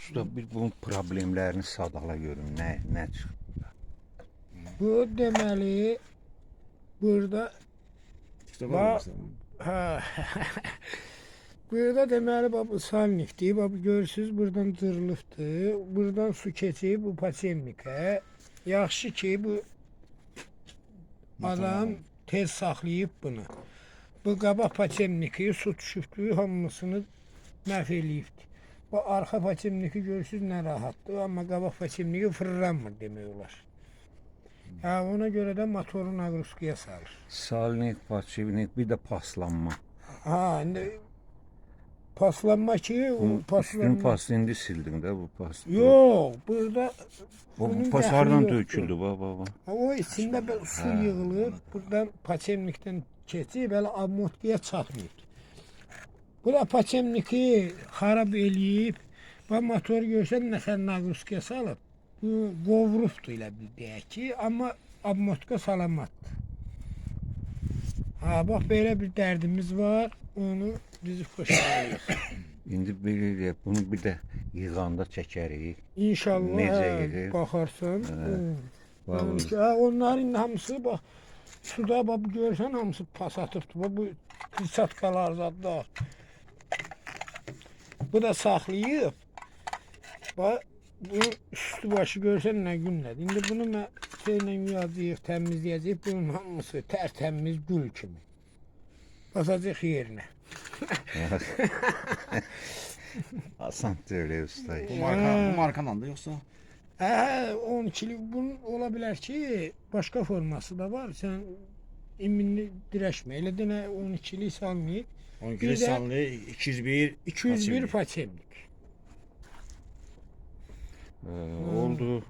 Usta bir bunun problemlərini sadala görün. Nə çıxdı? Bu deməli burada İşte Ba- var mesela. ha burada deməli bu salnikdir. Bax görürsüz buradan cırılıbdır. Buradan su keçib bu paçemnikə. Yaxşı ki bu adam tez saxlayıb bunu. Bu qabaq paçemniki su düşübdür, hamısını məhv eləyibdir. Bu arxa paçemniki görürsüz nə rahatdır, amma qabaq paçemniki fırlanmır demək olar. Ha, ona görə də motoru naqruskaya salır. Salnik, paçivnik, bir də paslanma. Ha, indi paslanma ki, o Üstünü paslanma. pas indi sildin də bu pas. Yox, burada Bu bunun pasardan dəxli yoxdur. töküldü baba. O içində belə su yığılır, buradan paçemnikdən keçib, belə ammotkaya çatmayıb. Bu da paçemniki xarab eləyib, və motor görsən nəsə naqruskaya salıb, bu qovrubdur elə bir deyək ki, amma ammotka salamatdır. Ha, bax belə bir dərdimiz var, onu düzüb xoşlayırıq. İndi belə bunu bir də yığanda çəkərik. İnşallah Necə hə, yığır? baxarsan. Vallahi. Ha, onların hamısı bax suda bax görsən hamısı pas atıbdı. Bax bu krisatkalar zadlar. Bu da saxlayıb. Bax bu üstü başı görsən nə günlədir. İndi bunu mən şeylə yuyacağıq, təmizləyəcəyik. Bunun hamısı tərtəmiz gül kimi. Basacaq yerinə. Asan deyil usta. Bu markanın da yoksa Hə, 12'lik bunun ola bilər ki, başqa forması da var. Sən iminli dirəşmə. Elə denə 12'lik salmayıb. 12 Bir də- sanlı 201 201 paçemlik. Oldu.